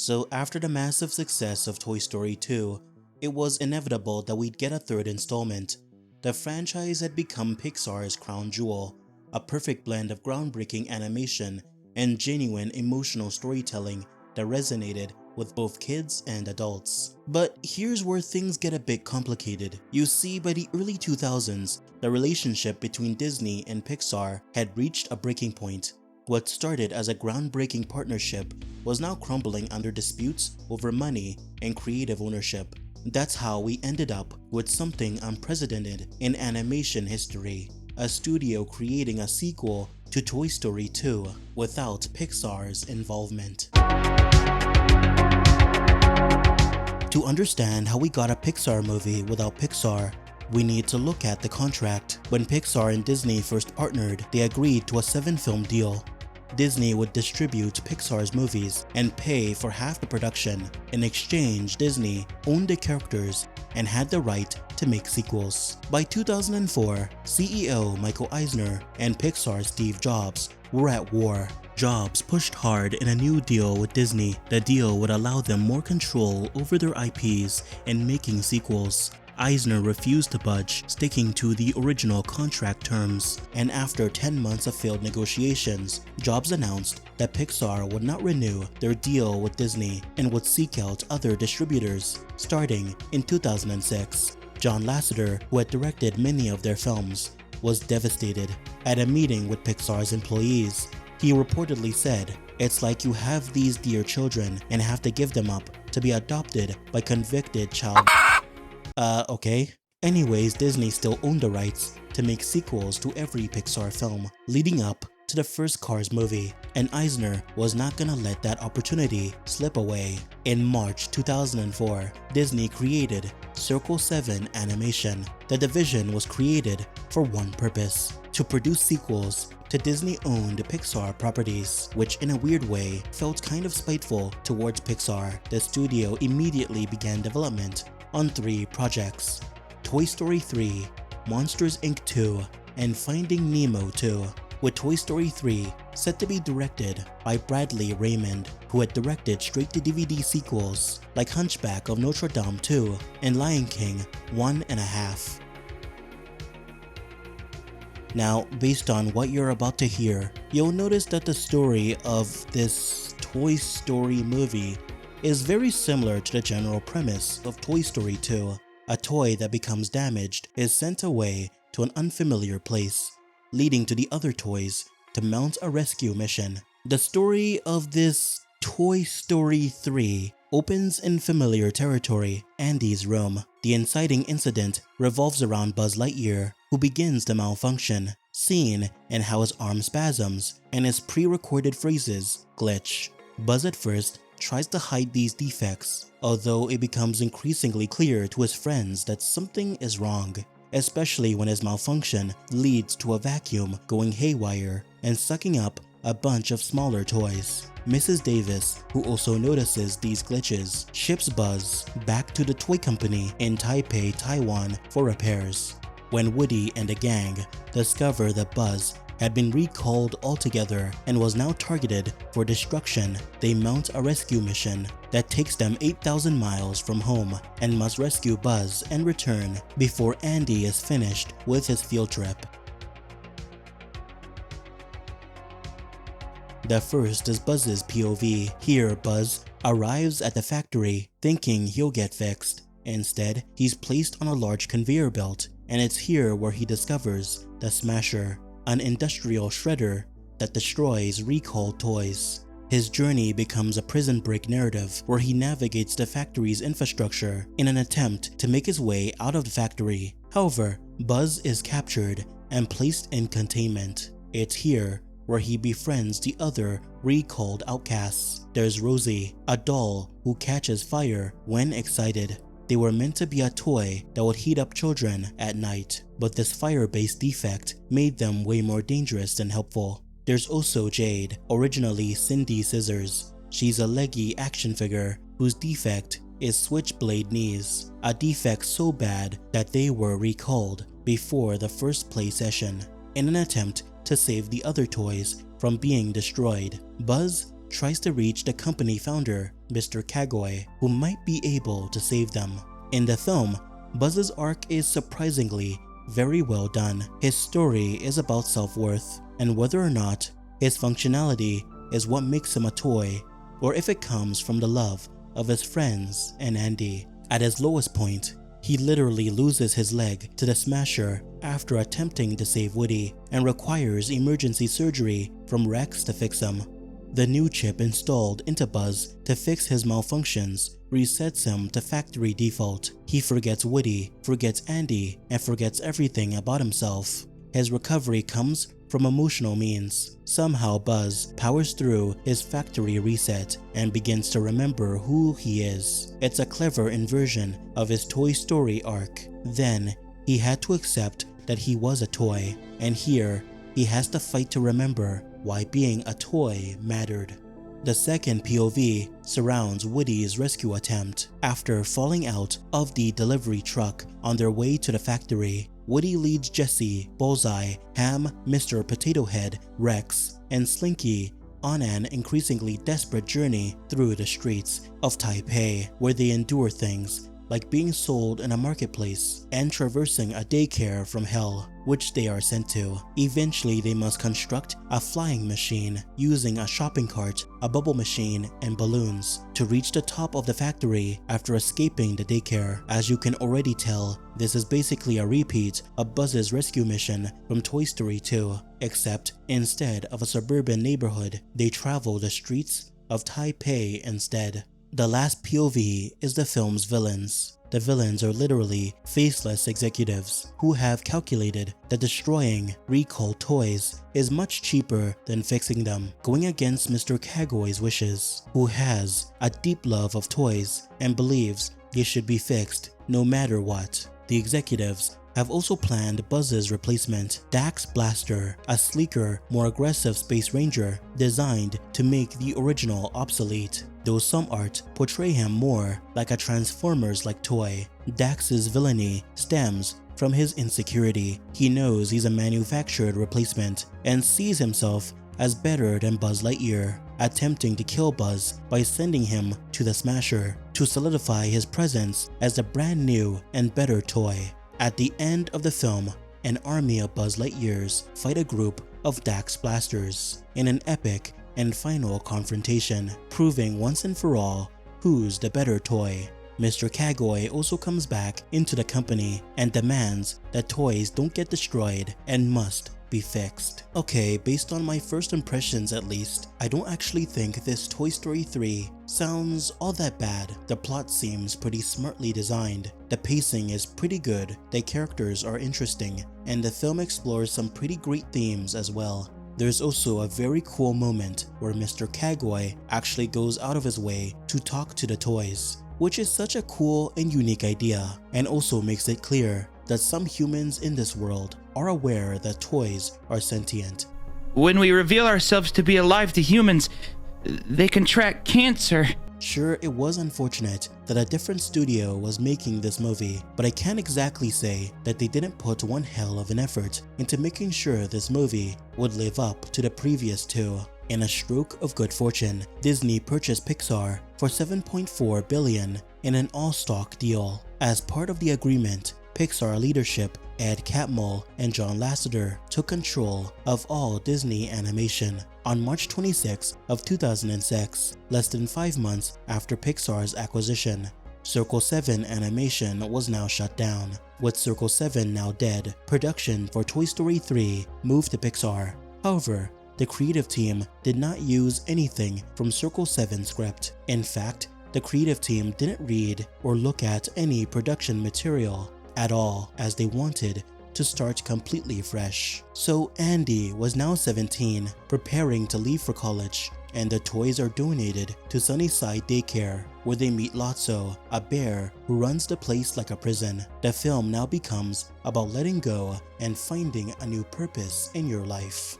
So after the massive success of Toy Story 2, it was inevitable that we'd get a third installment. The franchise had become Pixar's crown jewel, a perfect blend of groundbreaking animation and genuine emotional storytelling that resonated with both kids and adults. But here's where things get a bit complicated. You see, by the early 2000s, the relationship between Disney and Pixar had reached a breaking point. What started as a groundbreaking partnership was now crumbling under disputes over money and creative ownership. That's how we ended up with something unprecedented in animation history, a studio creating a sequel to Toy Story 2 without Pixar's involvement. To understand how we got a Pixar movie without Pixar, we need to look at the contract. When Pixar and Disney first partnered, they agreed to a 7-film deal. Disney would distribute Pixar's movies and pay for half the production. In exchange, Disney owned the characters and had the right to make sequels. By 2004, CEO Michael Eisner and Pixar Steve Jobs were at war. Jobs pushed hard in a new deal with Disney. The deal would allow them more control over their IPs and making sequels. Eisner refused to budge, sticking to the original contract terms, and after 10 months of failed negotiations, Jobs announced that Pixar would not renew their deal with Disney and would seek out other distributors, starting in 2006. John Lasseter, who had directed many of their films, was devastated. At a meeting with Pixar's employees, he reportedly said, "It's like you have these dear children and have to give them up to be adopted by convicted child..." Okay. Anyways, Disney still owned the rights to make sequels to every Pixar film leading up to the first Cars movie, and Eisner was not gonna let that opportunity slip away. In March 2004, Disney created Circle 7 Animation. The division was created for one purpose: to produce sequels to Disney-owned Pixar properties, which in a weird way felt kind of spiteful towards Pixar. The studio immediately began development on 3 projects: Toy Story 3, Monsters Inc. 2, and Finding Nemo 2, with Toy Story 3 set to be directed by Bradley Raymond, who had directed straight-to-DVD sequels like Hunchback of Notre Dame 2 and Lion King 1.5. Now, based on what you're about to hear, you'll notice that the story of this Toy Story movie is very similar to the general premise of Toy Story 2. A toy that becomes damaged is sent away to an unfamiliar place, leading to the other toys to mount a rescue mission. The story of this Toy Story 3 opens in familiar territory, Andy's room. The inciting incident revolves around Buzz Lightyear, who begins to malfunction, seen in how his arm spasms and his pre-recorded phrases glitch. Buzz at first tries to hide these defects, although it becomes increasingly clear to his friends that something is wrong, especially when his malfunction leads to a vacuum going haywire and sucking up a bunch of smaller toys. Mrs. Davis, who also notices these glitches, ships Buzz back to the toy company in Taipei, Taiwan for repairs. When Woody and the gang discover that Buzz had been recalled altogether and was now targeted for destruction, they mount a rescue mission that takes them 8,000 miles from home and must rescue Buzz and return before Andy is finished with his field trip. The first is Buzz's POV. Here, Buzz arrives at the factory thinking he'll get fixed. Instead, he's placed on a large conveyor belt, and it's here where he discovers the Smasher, an industrial shredder that destroys recalled toys. His journey becomes a prison break narrative where he navigates the factory's infrastructure in an attempt to make his way out of the factory. However, Buzz is captured and placed in containment. It's here where he befriends the other recalled outcasts. There's Rosie, a doll who catches fire when excited. They were meant to be a toy that would heat up children at night, but this fire-based defect made them way more dangerous than helpful. There's also Jade, originally Cindy Scissors. She's a leggy action figure whose defect is switchblade knees, a defect so bad that they were recalled before the first play session. In an attempt to save the other toys from being destroyed, Buzz tries to reach the company founder, Mr. Kagoy, who might be able to save them. In the film, Buzz's arc is surprisingly very well done. His story is about self-worth and whether or not his functionality is what makes him a toy, or if it comes from the love of his friends and Andy. At his lowest point, he literally loses his leg to the Smasher after attempting to save Woody and requires emergency surgery from Rex to fix him. The new chip installed into Buzz to fix his malfunctions resets him to factory default. He forgets Woody, forgets Andy, and forgets everything about himself. His recovery comes from emotional means. Somehow Buzz powers through his factory reset and begins to remember who he is. It's a clever inversion of his Toy Story arc. Then, he had to accept that he was a toy, and here, he has to fight to remember why being a toy mattered. The second POV surrounds Woody's rescue attempt. After falling out of the delivery truck on their way to the factory, Woody leads Jesse, Bullseye, Ham, Mr. Potato Head, Rex, and Slinky on an increasingly desperate journey through the streets of Taipei, where they endure things like being sold in a marketplace and traversing a daycare from hell, which they are sent to. Eventually, they must construct a flying machine using a shopping cart, a bubble machine, and balloons to reach the top of the factory after escaping the daycare. As you can already tell, this is basically a repeat of Buzz's rescue mission from Toy Story 2, except instead of a suburban neighborhood, they travel the streets of Taipei instead. The last POV is the film's villains. The villains are literally faceless executives who have calculated that destroying recalled toys is much cheaper than fixing them, going against Mr. Kagoy's wishes, who has a deep love of toys and believes they should be fixed no matter what. The executives have also planned Buzz's replacement, Dax Blaster, a sleeker, more aggressive Space Ranger designed to make the original obsolete. Though some art portray him more like a Transformers-like toy, Dax's villainy stems from his insecurity. He knows he's a manufactured replacement and sees himself as better than Buzz Lightyear, attempting to kill Buzz by sending him to the Smasher to solidify his presence as the brand new and better toy. At the end of the film, an army of Buzz Lightyears fight a group of Dax Blasters in an epic and final confrontation, proving once and for all who's the better toy. Mr. Kagoy also comes back into the company and demands that toys don't get destroyed and must be fixed. Okay, based on my first impressions at least, I don't actually think this Toy Story 3 sounds all that bad. The plot seems pretty smartly designed, the pacing is pretty good, the characters are interesting, and the film explores some pretty great themes as well. There's also a very cool moment where Mr. Kagoy actually goes out of his way to talk to the toys, which is such a cool and unique idea, and also makes it clear that some humans in this world are aware that toys are sentient. When we reveal ourselves to be alive to humans, they contract cancer. Sure, it was unfortunate that a different studio was making this movie, but I can't exactly say that they didn't put one hell of an effort into making sure this movie would live up to the previous two. In a stroke of good fortune, Disney purchased Pixar for $7.4 billion in an all-stock deal. As part of the agreement, Pixar leadership Ed Catmull and John Lasseter took control of all Disney animation on March 26 of 2006, less than 5 months after Pixar's acquisition. Circle 7 Animation was now shut down. With Circle 7 now dead, production for Toy Story 3 moved to Pixar. However, the creative team did not use anything from Circle 7's script. In fact, the creative team didn't read or look at any production material at all, as they wanted to start completely fresh. So Andy was now 17, preparing to leave for college, and the toys are donated to Sunnyside Daycare, where they meet Lotso, a bear who runs the place like a prison. The film now becomes about letting go and finding a new purpose in your life.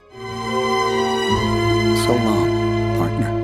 So long, partner.